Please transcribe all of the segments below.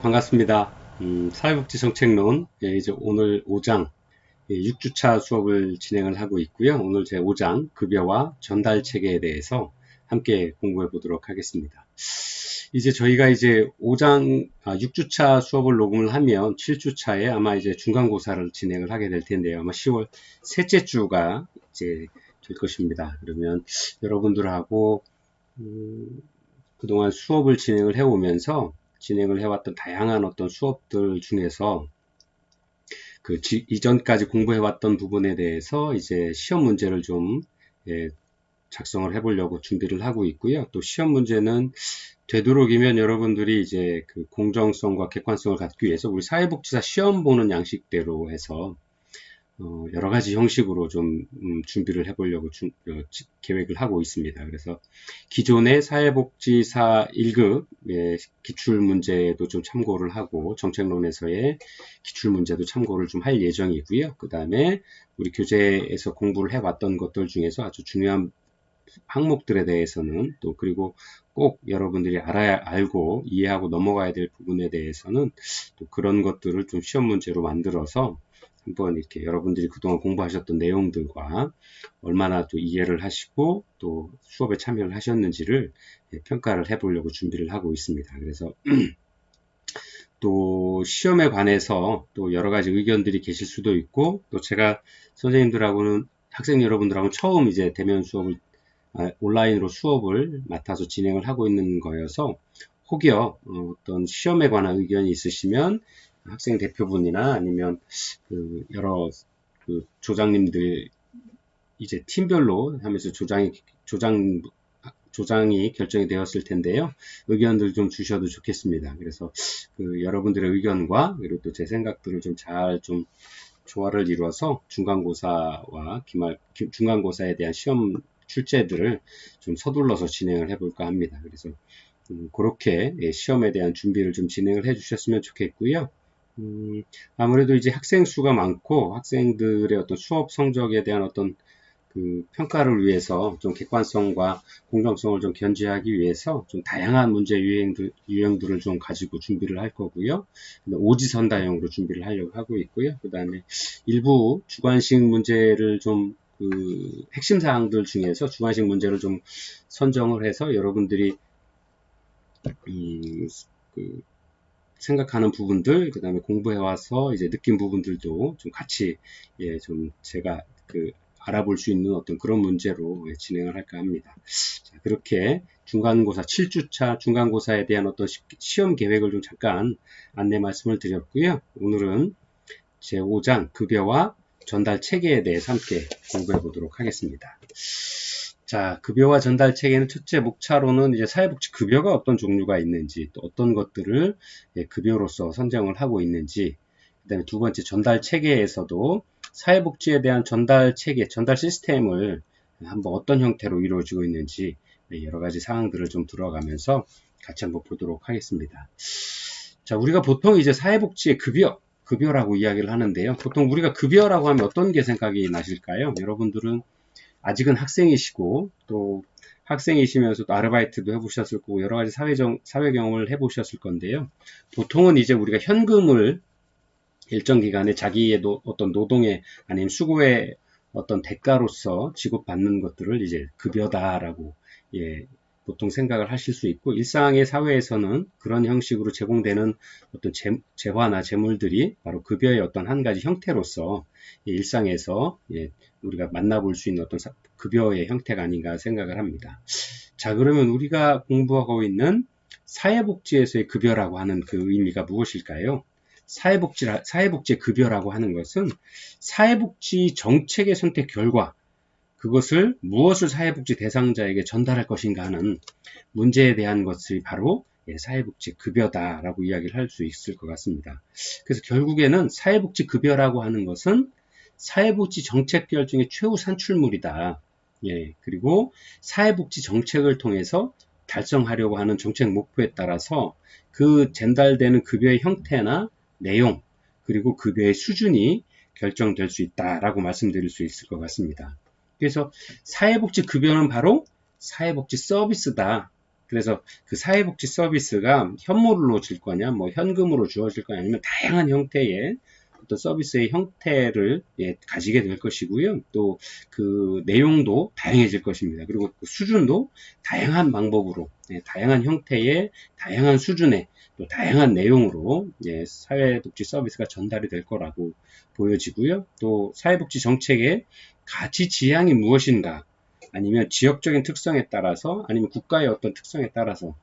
반갑습니다. 사회복지정책론 이제 오늘 5장 6주차 수업을 진행을 하고 있고요. 오늘 제 5장 급여와 전달체계에 대해서 함께 공부해 보도록 하겠습니다. 이제 저희가 이제 6주차 수업을 녹음을 하면 7주차에 아마 이제 중간고사를 진행을 하게 될 텐데요. 아마 10월 셋째 주가 이제 될 것입니다. 그러면 여러분들하고 그동안 수업을 진행을 해오면서 진행을 해왔던 다양한 어떤 수업들 중에서 이전까지 공부해왔던 부분에 대해서 이제 시험 문제를 좀 작성을 해보려고 준비를 하고 있고요. 또 시험 문제는 되도록이면 여러분들이 이제 그 공정성과 객관성을 갖기 위해서 우리 사회복지사 시험 보는 양식대로 해서 여러 가지 형식으로 좀 준비를 해보려고 계획을 하고 있습니다. 그래서 기존의 사회복지사 1급 기출문제도 좀 참고를 하고 정책론에서의 기출문제도 참고를 좀 할 예정이고요. 그 다음에 우리 교재에서 공부를 해왔던 것들 중에서 아주 중요한 항목들에 대해서는 또 그리고 꼭 여러분들이 알고 이해하고 넘어가야 될 부분에 대해서는 또 그런 것들을 좀 시험 문제로 만들어서 한번 이렇게 여러분들이 그동안 공부하셨던 내용들과 얼마나 또 이해를 하시고 또 수업에 참여를 하셨는지를 평가를 해보려고 준비를 하고 있습니다. 그래서 또 시험에 관해서 또 여러 가지 의견들이 계실 수도 있고 또 제가 선생님들하고는 학생 여러분들하고 처음 이제 대면 수업을 온라인으로 수업을 맡아서 진행을 하고 있는 거여서 혹여 어떤 시험에 관한 의견이 있으시면 학생 대표분이나 아니면 여러 조장님들 이제 팀별로 하면서 조장이 결정이 되었을 텐데요. 의견들 좀 주셔도 좋겠습니다. 그래서 여러분들의 의견과 그리고 또 제 생각들을 좀 잘 좀 조화를 이루어서 중간고사와 중간고사에 대한 시험 출제들을 좀 서둘러서 진행을 해볼까 합니다. 그래서 그렇게 시험에 대한 준비를 좀 진행을 해 주셨으면 좋겠고요. 아무래도 이제 학생 수가 많고 학생들의 어떤 수업 성적에 대한 어떤 평가를 위해서 좀 객관성과 공정성을 좀 견지하기 위해서 좀 다양한 문제 유형들을 좀 가지고 준비를 할 거고요. 오지선다형으로 준비를 하려고 하고 있고요. 그 다음에 일부 주관식 문제를 좀 핵심 사항들 중에서 주관식 문제를 좀 선정을 해서 여러분들이 생각하는 부분들, 그 다음에 공부해와서 이제 느낀 부분들도 좀 같이, 좀 제가 알아볼 수 있는 어떤 그런 문제로 진행을 할까 합니다. 자, 그렇게 중간고사, 7주차 중간고사에 대한 어떤 시험 계획을 좀 잠깐 안내 말씀을 드렸고요. 오늘은 제5장 급여와 전달 체계에 대해서 함께 공부해 보도록 하겠습니다. 자, 급여와 전달 체계는 첫째 목차로는 이제 사회복지 급여가 어떤 종류가 있는지, 또 어떤 것들을 급여로서 선정을 하고 있는지, 그 다음에 두 번째 전달 체계에서도 사회복지에 대한 전달 체계, 전달 시스템을 한번 어떤 형태로 이루어지고 있는지 여러 가지 사항들을 좀 들어가면서 같이 한번 보도록 하겠습니다. 자, 우리가 보통 이제 사회복지의 급여라고 이야기를 하는데요. 보통 우리가 급여라고 하면 어떤 게 생각이 나실까요? 여러분들은 아직은 학생이시고 또 학생이시면서도 아르바이트도 해보셨을 거고 여러 가지 사회 경험을 해보셨을 건데요. 보통은 이제 우리가 현금을 일정 기간에 자기의 어떤 노동의 아니면 수고의 어떤 대가로서 지급받는 것들을 이제 급여다라고 보통 생각을 하실 수 있고 일상의 사회에서는 그런 형식으로 제공되는 어떤 재화나 재물들이 바로 급여의 어떤 한 가지 형태로서 일상에서 우리가 만나볼 수 있는 어떤 급여의 형태가 아닌가 생각을 합니다. 자, 그러면 우리가 공부하고 있는 사회복지에서의 급여라고 하는 그 의미가 무엇일까요? 사회복지 급여라고 하는 것은 사회복지 정책의 선택 결과 그것을 무엇을 사회복지 대상자에게 전달할 것인가 하는 문제에 대한 것이 바로 사회복지 급여다라고 이야기를 할 수 있을 것 같습니다. 그래서 결국에는 사회복지 급여라고 하는 것은 사회복지 정책 결정의 최후 산출물이다. 그리고 사회복지 정책을 통해서 달성하려고 하는 정책 목표에 따라서 그 전달되는 급여의 형태나 내용 그리고 급여의 수준이 결정될 수 있다라고 말씀드릴 수 있을 것 같습니다. 그래서 사회복지 급여는 바로 사회복지 서비스다. 그래서 그 사회복지 서비스가 현물로 줄 거냐, 뭐 현금으로 주어질 거냐, 아니면 다양한 형태의 어떤 서비스의 형태를 가지게 될 것이고요. 또 그 내용도 다양해질 것입니다. 그리고 그 수준도 다양한 방법으로, 다양한 형태의, 다양한 수준의, 또 다양한 내용으로 사회복지 서비스가 전달이 될 거라고 보여지고요. 또 사회복지 정책의 가치 지향이 무엇인가, 아니면 지역적인 특성에 따라서, 아니면 국가의 어떤 특성에 따라서,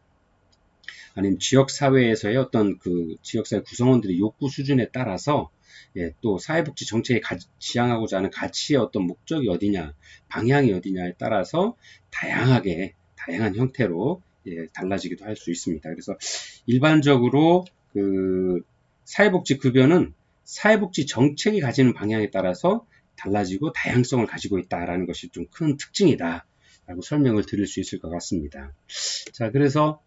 아니면 지역사회에서의 어떤 그 지역사회 구성원들의 욕구 수준에 따라서 또 사회복지 정책에 지향하고자 하는 가치의 어떤 목적이 어디냐, 방향이 어디냐에 따라서 다양한 형태로 달라지기도 할 수 있습니다. 그래서 일반적으로 그 사회복지 급여는 사회복지 정책이 가지는 방향에 따라서 달라지고 다양성을 가지고 있다라는 것이 좀 큰 특징이다 라고 설명을 드릴 수 있을 것 같습니다. 자, 그래서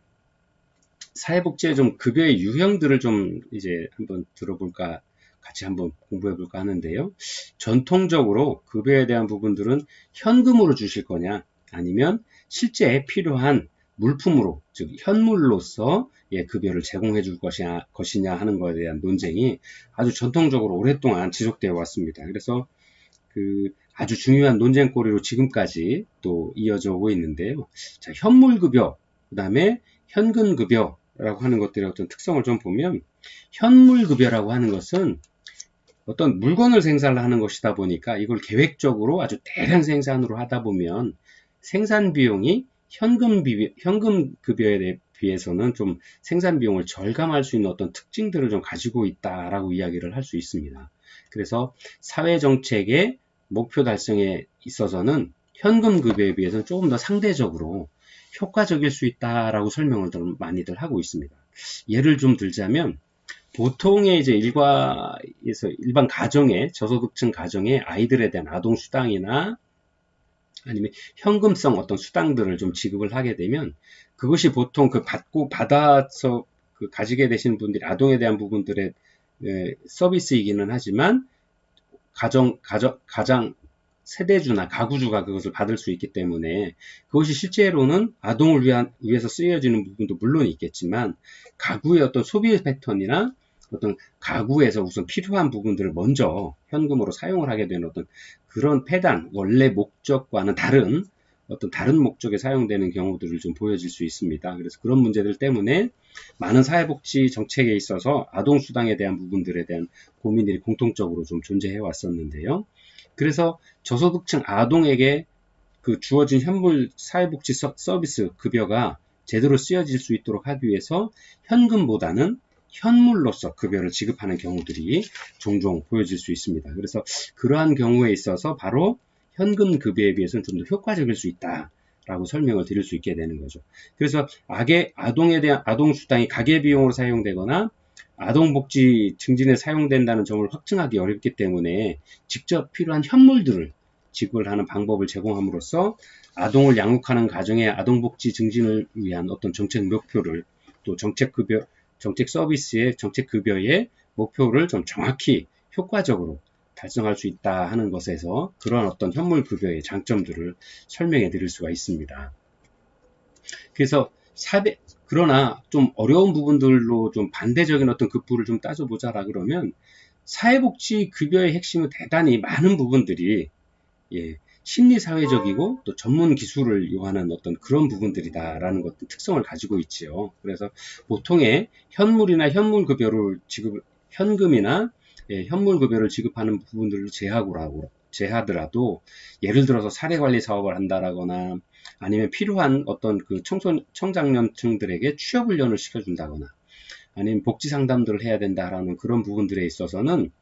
사회복지의 좀 급여의 유형들을 좀 이제 한번 들어볼까, 같이 한번 공부해 볼까 하는데요. 전통적으로 급여에 대한 부분들은 현금으로 주실 거냐, 아니면 실제 필요한 물품으로, 즉 현물로서 급여를 제공해 줄 것이냐 하는 것에 대한 논쟁이 아주 전통적으로 오랫동안 지속되어 왔습니다. 그래서 그 아주 중요한 논쟁거리로 지금까지 또 이어져 오고 있는데요. 자, 현물급여, 그 다음에 현금급여라고 하는 것들의 어떤 특성을 좀 보면, 현물급여라고 하는 것은 어떤 물건을 생산을 하는 것이다 보니까 이걸 계획적으로 아주 대량 생산으로 하다 보면 생산 비용이 현금 급여에 비해서는 좀 생산 비용을 절감할 수 있는 어떤 특징들을 좀 가지고 있다라고 이야기를 할 수 있습니다. 그래서 사회 정책의 목표 달성에 있어서는 현금 급여에 비해서는 조금 더 상대적으로 효과적일 수 있다라고 설명을 많이들 하고 있습니다. 예를 좀 들자면, 보통의 이제 일반 가정의, 저소득층 가정의 아이들에 대한 아동 수당이나 아니면 현금성 어떤 수당들을 좀 지급을 하게 되면, 그것이 보통 받아서 가지게 되신 분들이 아동에 대한 부분들의 서비스이기는 하지만, 가장 세대주나 가구주가 그것을 받을 수 있기 때문에, 그것이 실제로는 아동을 위해서 쓰여지는 부분도 물론 있겠지만, 가구의 어떤 소비 패턴이나 어떤 가구에서 우선 필요한 부분들을 먼저 현금으로 사용을 하게 되는 어떤 그런 원래 목적과는 다른 목적에 사용되는 경우들을 좀 보여질 수 있습니다. 그래서 그런 문제들 때문에 많은 사회복지 정책에 있어서 아동수당에 대한 부분들에 대한 고민들이 공통적으로 좀 존재해 왔었는데요. 그래서 저소득층 아동에게 그 주어진 현물 사회복지 서비스 급여가 제대로 쓰여질 수 있도록 하기 위해서 현금보다는 현물로서 급여를 지급하는 경우들이 종종 보여질 수 있습니다. 그래서 그러한 경우에 있어서 바로 현금 급여에 비해서는 좀 더 효과적일 수 있다라고 설명을 드릴 수 있게 되는 거죠. 그래서 아동에 대한 아동수당이 가계비용으로 사용되거나 아동복지 증진에 사용된다는 점을 확증하기 어렵기 때문에 직접 필요한 현물들을 지급을 하는 방법을 제공함으로써 아동을 양육하는 가정의 아동복지 증진을 위한 어떤 정책 목표를, 또 정책 서비스의 정책 급여의 목표를 좀 정확히 효과적으로 달성할 수 있다 하는 것에서 그런 어떤 현물 급여의 장점들을 설명해 드릴 수가 있습니다. 그래서 그러나 좀 어려운 부분들로 좀 반대적인 어떤 급부를 좀 따져보자라 그러면, 사회복지 급여의 핵심은 대단히 많은 부분들이 심리사회적이고 또 전문 기술을 요하는 어떤 그런 부분들이다라는 것도 특성을 가지고 있지요. 그래서 보통의 현물이나 현금이나 현물 급여를 지급하는 부분들을 제하더라도, 예를 들어서 사례관리 사업을 한다라거나, 아니면 필요한 어떤 그 청장년층들에게 취업훈련을 시켜준다거나, 아니면 복지 상담들을 해야 된다라는 그런 부분들에 있어서는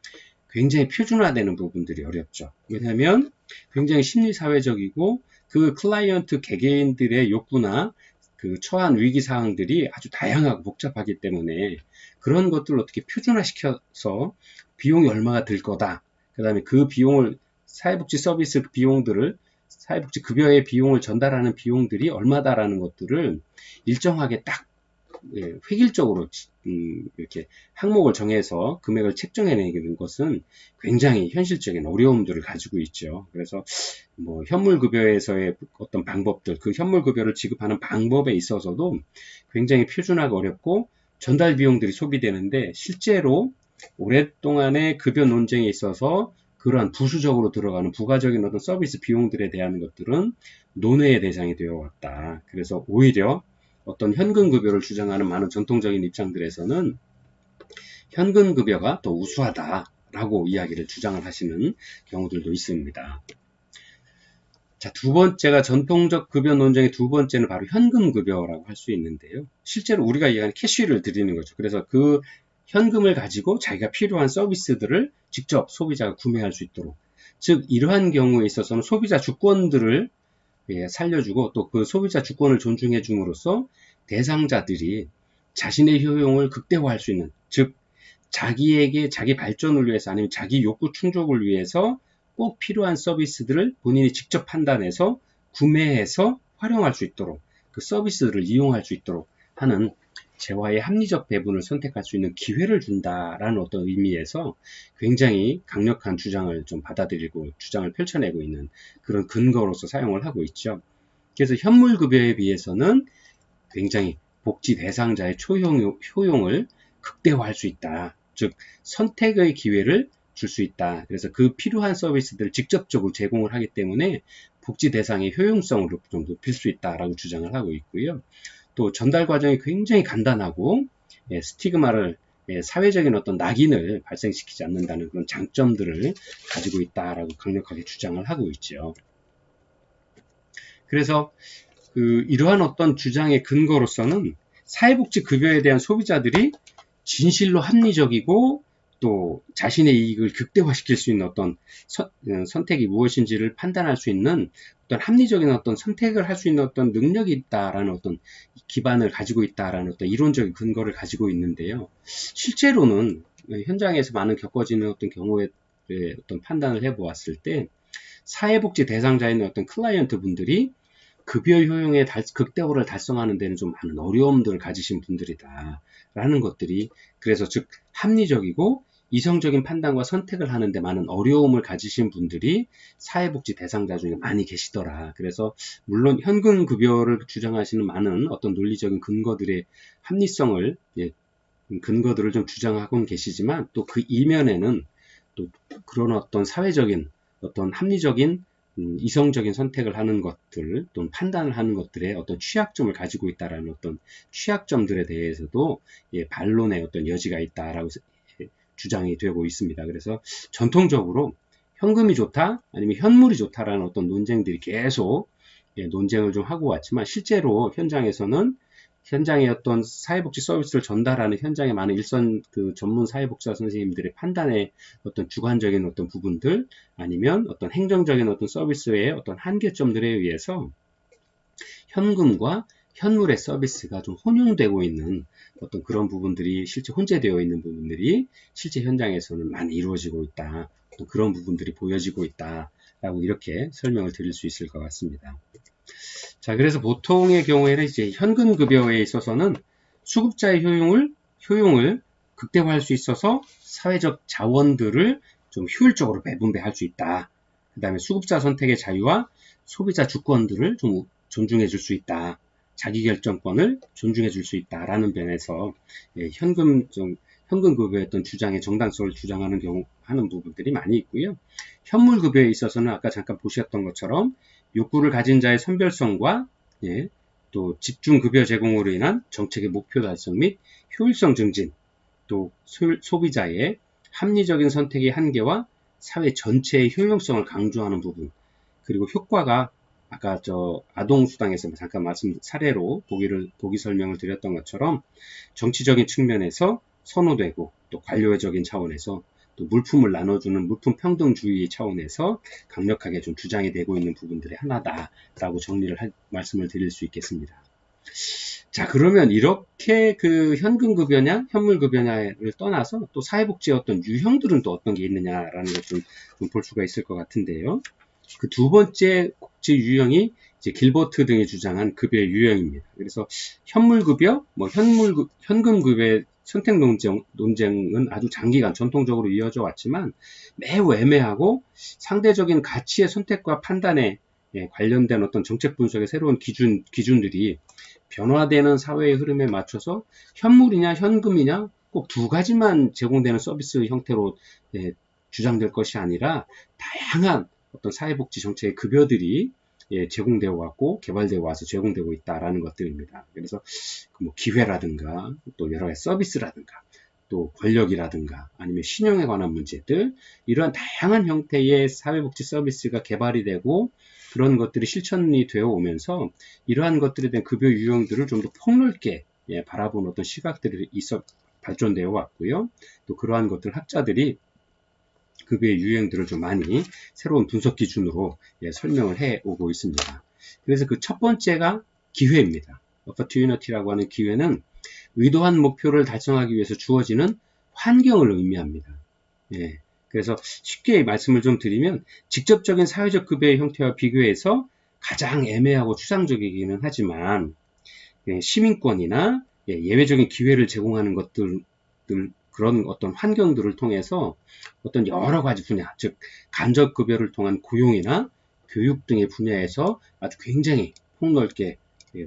굉장히 표준화되는 부분들이 어렵죠. 왜냐하면 굉장히 심리사회적이고 그 클라이언트 개개인들의 욕구나 그 처한 위기 사항들이 아주 다양하고 복잡하기 때문에, 그런 것들을 어떻게 표준화시켜서 비용이 얼마가 들 거다, 그 다음에 그 비용을 사회복지 서비스 비용들을, 사회복지 급여의 비용을 전달하는 비용들이 얼마다라는 것들을 일정하게 딱 획일적으로 이렇게 항목을 정해서 금액을 책정해내는 것은 굉장히 현실적인 어려움들을 가지고 있죠. 그래서 뭐 현물급여에서의 어떤 방법들, 그 현물급여를 지급하는 방법에 있어서도 굉장히 표준화가 어렵고 전달 비용들이 소비되는데, 실제로 오랫동안의 급여 논쟁에 있어서 그러한 부수적으로 들어가는 부가적인 어떤 서비스 비용들에 대한 것들은 논외의 대상이 되어 왔다. 그래서 오히려 어떤 현금급여를 주장하는 많은 전통적인 입장들에서는 현금급여가 더 우수하다라고 이야기를 주장을 하시는 경우들도 있습니다. 자, 두 번째가 전통적 급여 논쟁의 두 번째는 바로 현금급여라고 할 수 있는데요. 실제로 우리가 이야기하는 캐시를 드리는 거죠. 그래서 그 현금을 가지고 자기가 필요한 서비스들을 직접 소비자가 구매할 수 있도록, 즉 이러한 경우에 있어서는 소비자 주권들을 살려주고 또 그 소비자 주권을 존중해 줌으로써 대상자들이 자신의 효용을 극대화할 수 있는, 즉 자기에게 자기 발전을 위해서 아니면 자기 욕구 충족을 위해서 꼭 필요한 서비스들을 본인이 직접 판단해서 구매해서 활용할 수 있도록, 그 서비스들을 이용할 수 있도록 하는 재화의 합리적 배분을 선택할 수 있는 기회를 준다라는 어떤 의미에서 굉장히 강력한 주장을 좀 받아들이고 주장을 펼쳐내고 있는 그런 근거로서 사용을 하고 있죠. 그래서 현물급여에 비해서는 굉장히 복지 대상자의 효용을 극대화할 수 있다. 즉 선택의 기회를 줄 수 있다. 그래서 그 필요한 서비스들을 직접적으로 제공을 하기 때문에 복지 대상의 효용성을 좀 높일 수 있다라고 주장을 하고 있고요. 또 전달 과정이 굉장히 간단하고 스티그마를 사회적인 어떤 낙인을 발생시키지 않는다는 그런 장점들을 가지고 있다라고 강력하게 주장을 하고 있죠. 그래서 이러한 어떤 주장의 근거로서는 사회복지 급여에 대한 소비자들이 진실로 합리적이고 또 자신의 이익을 극대화시킬 수 있는 어떤 선택이 무엇인지를 판단할 수 있는 어떤 합리적인 어떤 선택을 할 수 있는 어떤 능력이 있다라는 어떤 기반을 가지고 있다라는 어떤 이론적인 근거를 가지고 있는데요. 실제로는 현장에서 많은 겪어지는 어떤 경우에 어떤 판단을 해보았을 때 사회복지 대상자에 있는 어떤 클라이언트 분들이 급여 효용의 극대화를 달성하는 데는 좀 많은 어려움들을 가지신 분들이다 라는 것들이, 그래서 즉 합리적이고 이성적인 판단과 선택을 하는데 많은 어려움을 가지신 분들이 사회복지 대상자 중에 많이 계시더라. 그래서 물론 현금급여를 주장하시는 많은 어떤 논리적인 근거들의 합리성을 근거들을 좀 주장하고는 계시지만 또 그 이면에는 또 그런 어떤 사회적인 어떤 합리적인 이성적인 선택을 하는 것들 또는 판단을 하는 것들의 어떤 취약점을 가지고 있다라는 어떤 취약점들에 대해서도 반론의 어떤 여지가 있다라고 주장이 되고 있습니다. 그래서 전통적으로 현금이 좋다 아니면 현물이 좋다라는 어떤 논쟁들이 계속 논쟁을 좀 하고 왔지만, 실제로 현장에서는 현장의 어떤 사회복지 서비스를 전달하는 현장의 많은 일선 전문 사회복지사 선생님들의 판단의 어떤 주관적인 어떤 부분들 아니면 어떤 행정적인 어떤 서비스의 어떤 한계점들에 의해서 현금과 현물의 서비스가 좀 혼용되고 있는 어떤 그런 부분들이, 실제 혼재되어 있는 부분들이 실제 현장에서는 많이 이루어지고 있다. 그런 부분들이 보여지고 있다라고 이렇게 설명을 드릴 수 있을 것 같습니다. 자, 그래서 보통의 경우에는 이제 현금급여에 있어서는 수급자의 효용을 극대화할 수 있어서 사회적 자원들을 좀 효율적으로 배분배할 수 있다. 그 다음에 수급자 선택의 자유와 소비자 주권들을 좀 존중해 줄 수 있다. 자기결정권을 존중해 줄 수 있다라는 면에서 현금급여의 어떤 주장의 정당성을 주장하는 하는 부분들이 많이 있고요. 현물급여에 있어서는 아까 잠깐 보셨던 것처럼 욕구를 가진 자의 선별성과 또 집중급여 제공으로 인한 정책의 목표 달성 및 효율성 증진, 또 소비자의 합리적인 선택의 한계와 사회 전체의 효용성을 강조하는 부분, 그리고 효과가 아까 아동수당에서 잠깐 사례로 보기 설명을 드렸던 것처럼 정치적인 측면에서 선호되고 또 관료적인 차원에서 또 물품을 나눠주는 물품 평등주의 차원에서 강력하게 좀 주장이 되고 있는 부분들의 하나다라고 말씀을 드릴 수 있겠습니다. 자, 그러면 이렇게 현금급여냐 현물급여냐를 떠나서 또 사회복지의 어떤 유형들은 또 어떤 게 있느냐라는 것 좀 볼 수가 있을 것 같은데요. 그 두 번째 복지 유형이 이제 길버트 등이 주장한 급여의 유형입니다. 그래서 현물급여, 현금급여의 선택 논쟁은 아주 장기간 전통적으로 이어져 왔지만 매우 애매하고 상대적인 가치의 선택과 판단에 관련된 어떤 정책 분석의 새로운 기준들이 변화되는 사회의 흐름에 맞춰서 현물이냐 현금이냐 꼭 두 가지만 제공되는 서비스 형태로 주장될 것이 아니라 다양한 어떤 사회복지 정책의 급여들이 제공되어 왔고 개발되어 와서 제공되고 있다라는 것들입니다. 그래서 뭐 기회라든가 또 여러 가지 서비스라든가 또 권력이라든가 아니면 신용에 관한 문제들 이러한 다양한 형태의 사회복지 서비스가 개발이 되고 그런 것들이 실천이 되어 오면서 이러한 것들에 대한 급여 유형들을 좀 더 폭넓게 바라보는 어떤 시각들이 발전되어 왔고요. 또 그러한 것들 학자들이 급여의 유형들을 좀 많이 새로운 분석 기준으로 설명을 해 오고 있습니다. 그래서 그 첫 번째가 기회입니다. opportunity라고 하는 기회는 의도한 목표를 달성하기 위해서 주어지는 환경을 의미합니다. 그래서 쉽게 말씀을 좀 드리면 직접적인 사회적 급여의 형태와 비교해서 가장 애매하고 추상적이기는 하지만 시민권이나 예외적인 기회를 제공하는 것들 그런 어떤 환경들을 통해서 어떤 여러 가지 분야, 즉 간접급여를 통한 고용이나 교육 등의 분야에서 아주 굉장히 폭넓게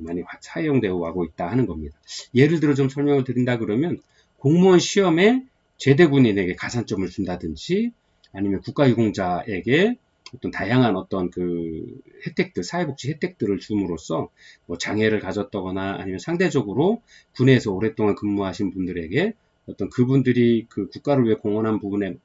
많이 사용되어 가고 있다 하는 겁니다. 예를 들어 좀 설명을 드린다 그러면 공무원 시험에 제대군인에게 가산점을 준다든지 아니면 국가유공자에게 어떤 다양한 어떤 그 혜택들, 사회복지 혜택들을 줌으로써 뭐 장애를 가졌다거나 아니면 상대적으로 군에서 오랫동안 근무하신 분들에게 어떤 그분들이 그 국가를 위해 공헌한 부분에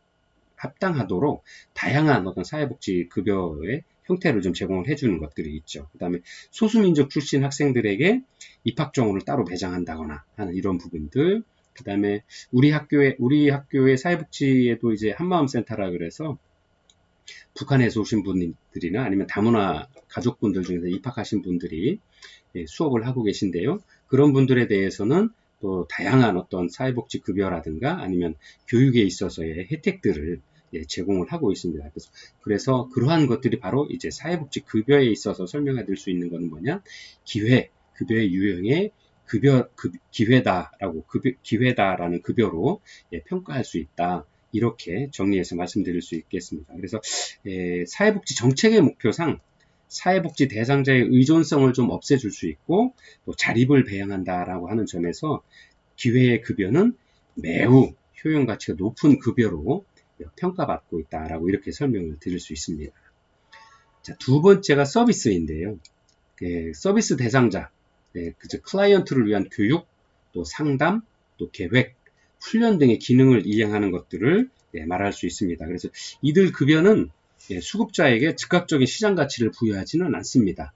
합당하도록 다양한 어떤 사회복지 급여의 형태를 좀 제공을 해주는 것들이 있죠. 그 다음에 소수민족 출신 학생들에게 입학 정원을 따로 배정한다거나 하는 이런 부분들. 그 다음에 우리 학교의 사회복지에도 이제 한마음센터라 그래서 북한에서 오신 분들이나 아니면 다문화 가족분들 중에서 입학하신 분들이 수업을 하고 계신데요. 그런 분들에 대해서는 또 다양한 어떤 사회복지 급여라든가 아니면 교육에 있어서의 혜택들을 제공을 하고 있습니다. 그래서 그러한 것들이 바로 이제 사회복지 급여에 있어서 설명해 드릴 수 있는 것은 뭐냐? 급여의 유형의 기회다라는 급여로 평가할 수 있다. 이렇게 정리해서 말씀드릴 수 있겠습니다. 그래서 사회복지 정책의 목표상 사회복지 대상자의 의존성을 좀 없애줄 수 있고 또 자립을 배양한다라고 하는 점에서 기회의 급여는 매우 효용 가치가 높은 급여로 평가받고 있다라고 이렇게 설명을 드릴 수 있습니다. 자, 두 번째가 서비스인데요. 서비스 대상자, 클라이언트를 위한 교육, 또 상담, 또 계획, 훈련 등의 기능을 이행하는 것들을 말할 수 있습니다. 그래서 이들 급여는 수급자에게 즉각적인 시장 가치를 부여하지는 않습니다.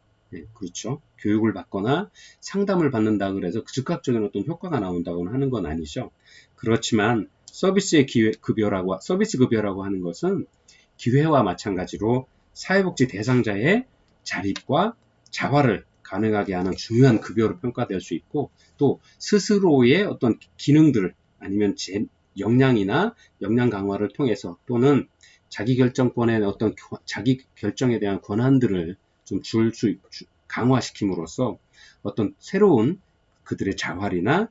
그렇죠. 교육을 받거나 상담을 받는다 그래서 즉각적인 어떤 효과가 나온다고는 하는 건 아니죠. 그렇지만 서비스 급여라고 하는 것은 기회와 마찬가지로 사회복지 대상자의 자립과 자활을 가능하게 하는 중요한 급여로 평가될 수 있고 또 스스로의 어떤 기능들 아니면 역량이나 역량 강화를 통해서 또는 자기 결정권의 어떤 자기 결정에 대한 권한들을 좀 강화시킴으로써 어떤 새로운 그들의 자활이나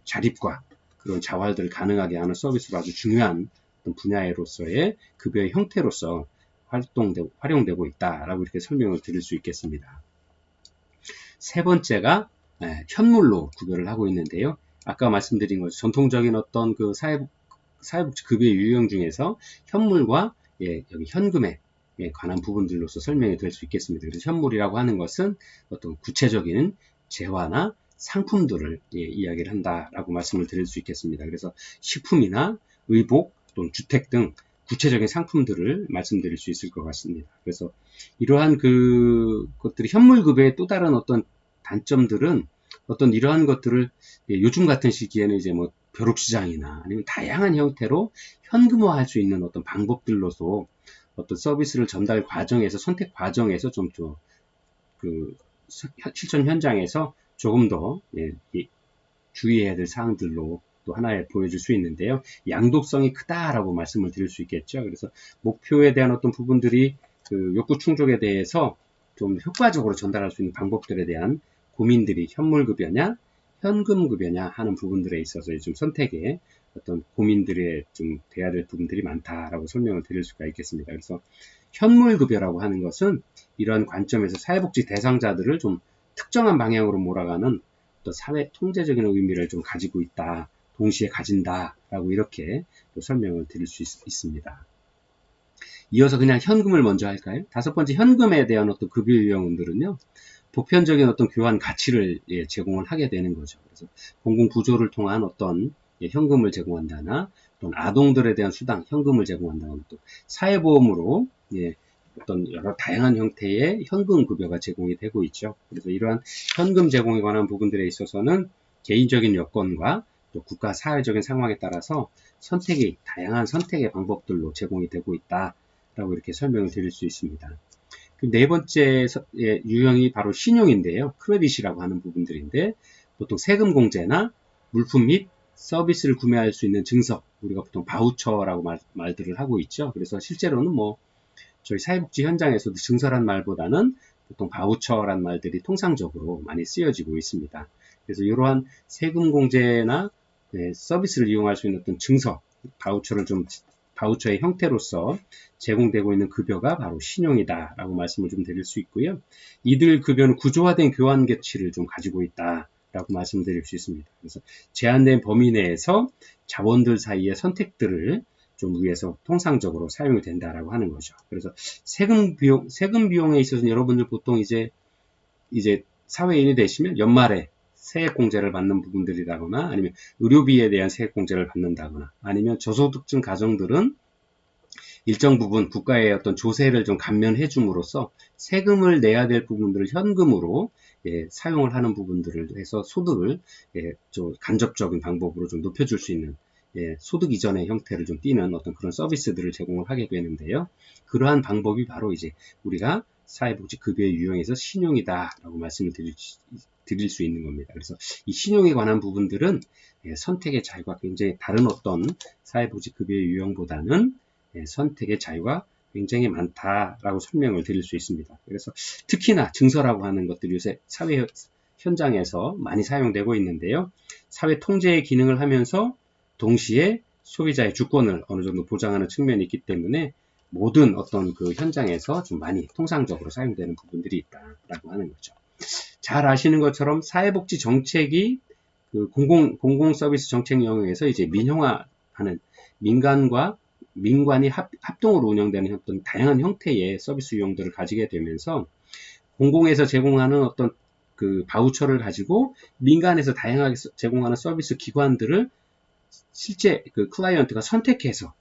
자립과 그런 자활들을 가능하게 하는 서비스로 아주 중요한 어떤 분야로서의 급여의 형태로서 활용되고 있다라고 이렇게 설명을 드릴 수 있겠습니다. 세 번째가 현물로 구별을 하고 있는데요. 아까 말씀드린 것 전통적인 어떤 그 사회복지 급여의 유형 중에서 현물과 여기 현금에 관한 부분들로서 설명이 될 수 있겠습니다. 그래서 현물이라고 하는 것은 어떤 구체적인 재화나 상품들을 이야기를 한다라고 말씀을 드릴 수 있겠습니다. 그래서 식품이나 의복 또는 주택 등 구체적인 상품들을 말씀드릴 수 있을 것 같습니다. 그래서 이러한 것들이 현물급여의 또 다른 어떤 단점들은 어떤 이러한 것들을 요즘 같은 시기에는 이제 뭐 벼룩시장이나 아니면 다양한 형태로 현금화할 수 있는 어떤 방법들로서 어떤 서비스를 전달 과정에서 선택 과정에서 좀 그 실천 현장에서 조금 더 주의해야 될 사항들로 또 하나에 보여줄 수 있는데요. 양도성이 크다라고 말씀을 드릴 수 있겠죠. 그래서 목표에 대한 어떤 부분들이 그 욕구 충족에 대해서 좀 효과적으로 전달할 수 있는 방법들에 대한 고민들이 현물급여냐, 현금급여냐 하는 부분들에 있어서 좀 선택에 어떤 고민들에 좀 돼야 될 부분들이 많다라고 설명을 드릴 수가 있겠습니다. 그래서 현물급여라고 하는 것은 이런 관점에서 사회복지 대상자들을 좀 특정한 방향으로 몰아가는 또 사회 통제적인 의미를 좀 가지고 있다, 동시에 가진다라고 이렇게 또 설명을 드릴 수 있습니다. 이어서 그냥 현금을 먼저 할까요? 다섯 번째, 현금에 대한 어떤 급여 유형들은요, 보편적인 어떤 교환 가치를 제공을 하게 되는 거죠. 그래서 공공 구조를 통한 어떤 현금을 제공한다나, 또는 아동들에 대한 수당, 현금을 제공한다나, 또 사회보험으로 어떤 여러 다양한 형태의 현금 급여가 제공이 되고 있죠. 그래서 이러한 현금 제공에 관한 부분들에 있어서는 개인적인 여건과 또 국가 사회적인 상황에 따라서 다양한 선택의 방법들로 제공이 되고 있다라고 이렇게 설명을 드릴 수 있습니다. 네 번째 유형이 바로 신용인데요. 크레딧이라고 하는 부분들인데, 보통 세금 공제나 물품 및 서비스를 구매할 수 있는 증서, 우리가 보통 바우처라고 말들을 하고 있죠. 그래서 실제로는 저희 사회복지 현장에서도 증서란 말보다는 보통 바우처란 말들이 통상적으로 많이 쓰여지고 있습니다. 그래서 이러한 세금 공제나 서비스를 이용할 수 있는 어떤 증서, 바우처의 형태로서 제공되고 있는 급여가 바로 신용이다라고 말씀을 좀 드릴 수 있고요. 이들 급여는 구조화된 교환 가치를 좀 가지고 있다라고 말씀드릴 수 있습니다. 그래서 제한된 범위 내에서 자본들 사이의 선택들을 좀 위해서 통상적으로 사용이 된다라고 하는 거죠. 그래서 세금 비용에 있어서는 여러분들 보통 이제 사회인이 되시면 연말에 세액 공제를 받는 부분들이라거나, 아니면 의료비에 대한 세액 공제를 받는다거나, 아니면 저소득층 가정들은 일정 부분 국가의 어떤 조세를 좀 감면해 줌으로써 세금을 내야 될 부분들을 현금으로 사용을 하는 부분들을 해서 소득을 좀 간접적인 방법으로 좀 높여줄 수 있는 소득 이전의 형태를 좀 띠는 어떤 그런 서비스들을 제공을 하게 되는데요. 그러한 방법이 바로 이제 우리가 사회복지 급여의 유형에서 신용이다라고 말씀을 드릴 수 있는 겁니다. 그래서 이 신용에 관한 부분들은 선택의 자유가 굉장히 다른 어떤 사회복지 급여의 유형보다는 선택의 자유가 굉장히 많다라고 설명을 드릴 수 있습니다. 그래서 특히나 증서라고 하는 것들이 요새 사회 현장에서 많이 사용되고 있는데요. 사회 통제의 기능을 하면서 동시에 소비자의 주권을 어느 정도 보장하는 측면이 있기 때문에 모든 어떤 그 현장에서 좀 많이 통상적으로 사용되는 부분들이 있다라고 하는 거죠. 잘 아시는 것처럼 사회복지 정책이 그 공공 서비스 정책 영역에서 이제 민영화하는 민관이 합동으로 운영되는 어떤 다양한 형태의 서비스 유형들을 가지게 되면서 공공에서 제공하는 어떤 그 바우처를 가지고 민간에서 다양하게 제공하는 서비스 기관들을 실제 그 클라이언트가 선택해서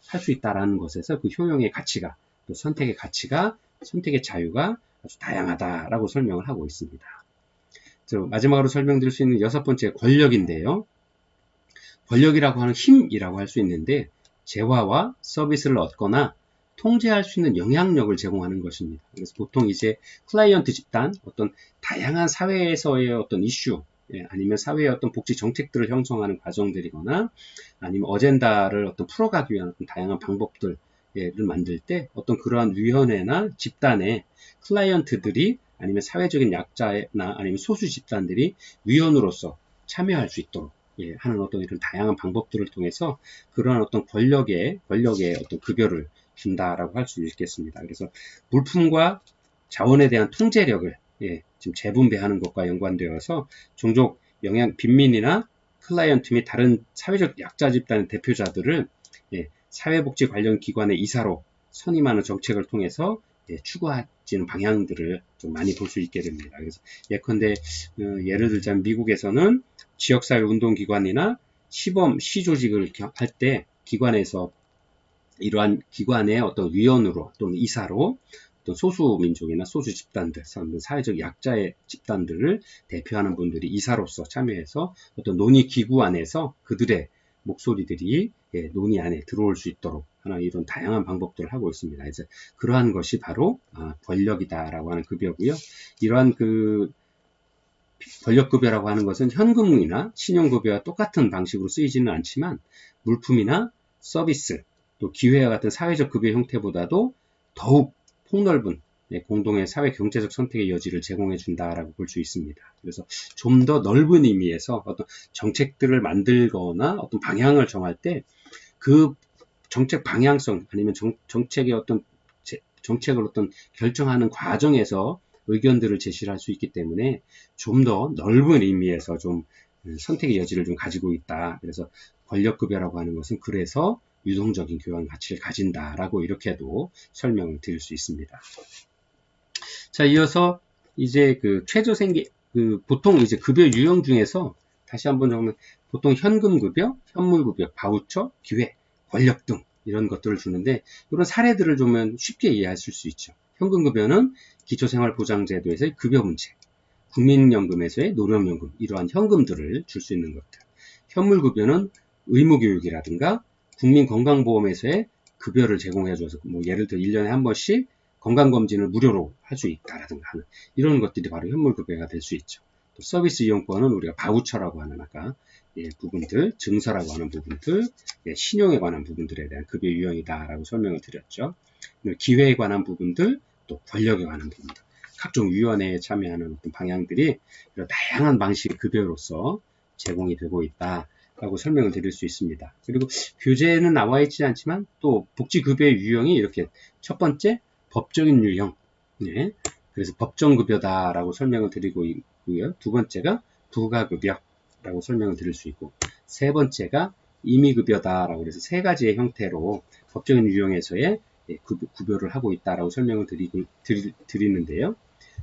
할 수 있다라는 것에서 그 효용의 가치가, 또 선택의 가치가, 선택의 자유가 아주 다양하다라고 설명을 하고 있습니다. 마지막으로 설명드릴 수 있는 여섯 번째, 권력인데요. 권력이라고 하는 힘이라고 할 수 있는데, 재화와 서비스를 얻거나 통제할 수 있는 영향력을 제공하는 것입니다. 그래서 보통 이제 클라이언트 집단, 어떤 다양한 사회에서의 어떤 이슈, 아니면 사회의 어떤 복지 정책들을 형성하는 과정들이거나, 아니면 어젠다를 어떤 풀어가기 위한 어떤 다양한 방법들을 만들 때 어떤 그러한 위원회나 집단의 클라이언트들이, 아니면 사회적인 약자나 아니면 소수 집단들이 위원으로서 참여할 수 있도록 하는 어떤 이런 다양한 방법들을 통해서 그러한 어떤 권력의 어떤 급여를 준다라고 할 수 있겠습니다. 그래서 물품과 자원에 대한 통제력을 지금 재분배하는 것과 연관되어서 종종 빈민이나 클라이언트 및 다른 사회적 약자 집단의 대표자들을 사회복지 관련 기관의 이사로 선임하는 정책을 통해서 추구하지는 방향들을 좀 많이 볼 수 있게 됩니다. 그래서 예컨대 예를 들자면 미국에서는 지역사회 운동기관이나 시조직을 할 때 기관에서 이러한 기관의 어떤 위원으로 또는 이사로 또 소수민족이나 소수 집단들, 사회적 약자의 집단들을 대표하는 분들이 이사로서 참여해서 어떤 논의 기구 안에서 그들의 목소리들이 논의 안에 들어올 수 있도록 하는 이런 다양한 방법들을 하고 있습니다. 그래서 그러한 것이 바로 권력이다라고 하는 급여고요. 이러한 그 권력급여라고 하는 것은 현금이나 신용급여와 똑같은 방식으로 쓰이지는 않지만 물품이나 서비스, 또 기회와 같은 사회적 급여 형태보다도 더욱 폭넓은 공동의 사회 경제적 선택의 여지를 제공해 준다라고 볼 수 있습니다. 그래서 좀 더 넓은 의미에서 어떤 정책들을 만들거나 어떤 방향을 정할 때 그 정책 방향성 아니면 정책의 어떤 정책을 어떤 결정하는 과정에서 의견들을 제시할 수 있기 때문에 좀 더 넓은 의미에서 좀 선택의 여지를 좀 가지고 있다. 그래서 권력급여라고 하는 것은 그래서 유동적인 교환 가치를 가진다라고 이렇게도 설명을 드릴 수 있습니다. 자, 이어서 이제 그 최저생계 보통 이제 급여 유형 중에서 다시 한번 정리하면 보통 현금급여, 현물급여, 바우처, 기회, 권력 등 이런 것들을 주는데 이런 사례들을 좀 쉽게 이해하실 수 있죠. 현금급여는 기초생활보장제도에서의 급여 문제, 국민연금에서의 노령연금 이러한 현금들을 줄 수 있는 것들. 현물급여는 의무교육이라든가 국민건강보험에서의 급여를 제공해줘서 뭐 예를 들어 1년에 한 번씩 건강검진을 무료로 할 수 있다라든가 하는 이런 것들이 바로 현물급여가 될 수 있죠. 또 서비스 이용권은 우리가 바우처라고 하는 아까 부분들, 증서라고 하는 부분들, 신용에 관한 부분들에 대한 급여 유형이다라고 설명을 드렸죠. 기회에 관한 부분들, 또 권력에 관한 부분들, 각종 위원회에 참여하는 어떤 방향들이 이런 다양한 방식의 급여로서 제공이 되고 있다라고 설명을 드릴 수 있습니다. 그리고 교재에는 나와 있지 않지만 또 복지급여의 유형이 이렇게 첫 번째 법적인 유형, 그래서 법정급여다라고 설명을 드리고 있고요. 두 번째가 부가급여라고 설명을 드릴 수 있고, 세 번째가 임의급여다라고 해서 세 가지의 형태로 법적인 유형에서의 급여를 하고 있다라고 설명을 드리는데요.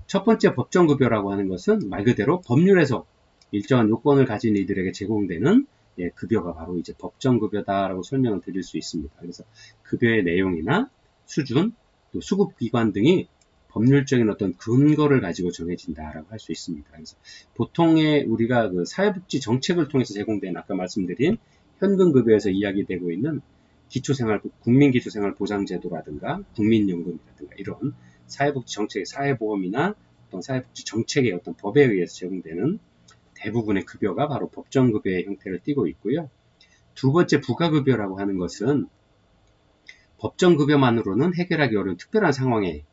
첫 번째 법정급여라고 하는 것은 말 그대로 법률에서 일정한 요건을 가진 이들에게 제공되는 급여가 바로 이제 법정급여다라고 설명을 드릴 수 있습니다. 그래서 급여의 내용이나 수준, 또 수급기관 등이 법률적인 어떤 근거를 가지고 정해진다라고 할 수 있습니다. 그래서 보통의 우리가 그 사회복지 정책을 통해서 제공된 아까 말씀드린 현금급여에서 이야기되고 있는 국민기초생활보장제도라든가 국민연금이라든가 이런 사회복지 정책, 사회보험이나 어떤 사회복지 정책의 어떤 법에 의해서 제공되는 대부분의 급여가 바로 법정급여의 형태를 띠고 있고요. 두 번째 부가급여라고 하는 것은 법정급여만으로는 해결하기 어려운 특별한 상황에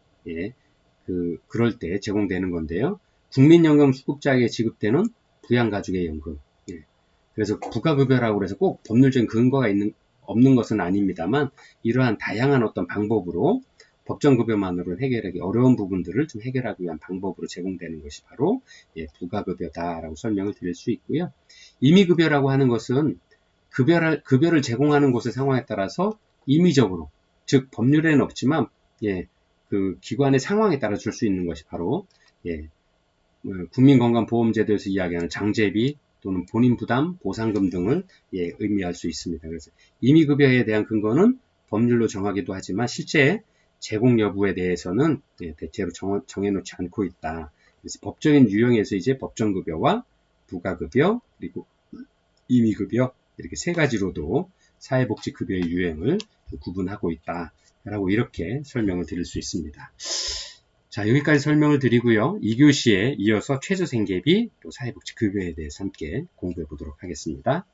그럴 때 제공되는 건데요. 국민연금 수급자에게 지급되는 부양가족의 연금. 그래서 부가급여라고 해서 꼭 법률적인 근거가 없는 것은 아닙니다만 이러한 다양한 어떤 방법으로 법정급여만으로는 해결하기 어려운 부분들을 좀 해결하기 위한 방법으로 제공되는 것이 바로 부가급여다라고 설명을 드릴 수 있고요. 임의급여라고 하는 것은 급여를 제공하는 곳의 상황에 따라서 임의적으로, 즉 법률에는 없지만 그 기관의 상황에 따라 줄 수 있는 것이 바로 국민건강보험제도에서 이야기하는 장제비 또는 본인부담, 보상금 등을 의미할 수 있습니다. 그래서 임의급여에 대한 근거는 법률로 정하기도 하지만 실제 제공 여부에 대해서는 대체로 정해놓지 않고 있다. 그래서 법적인 유형에서 이제 법정급여와 부가급여 그리고 임의급여 이렇게 세 가지로도 사회복지급여의 유형을 구분하고 있다라고 이렇게 설명을 드릴 수 있습니다. 자, 여기까지 설명을 드리고요. 2교시에 이어서 최저생계비 또 사회복지급여에 대해서 함께 공부해 보도록 하겠습니다.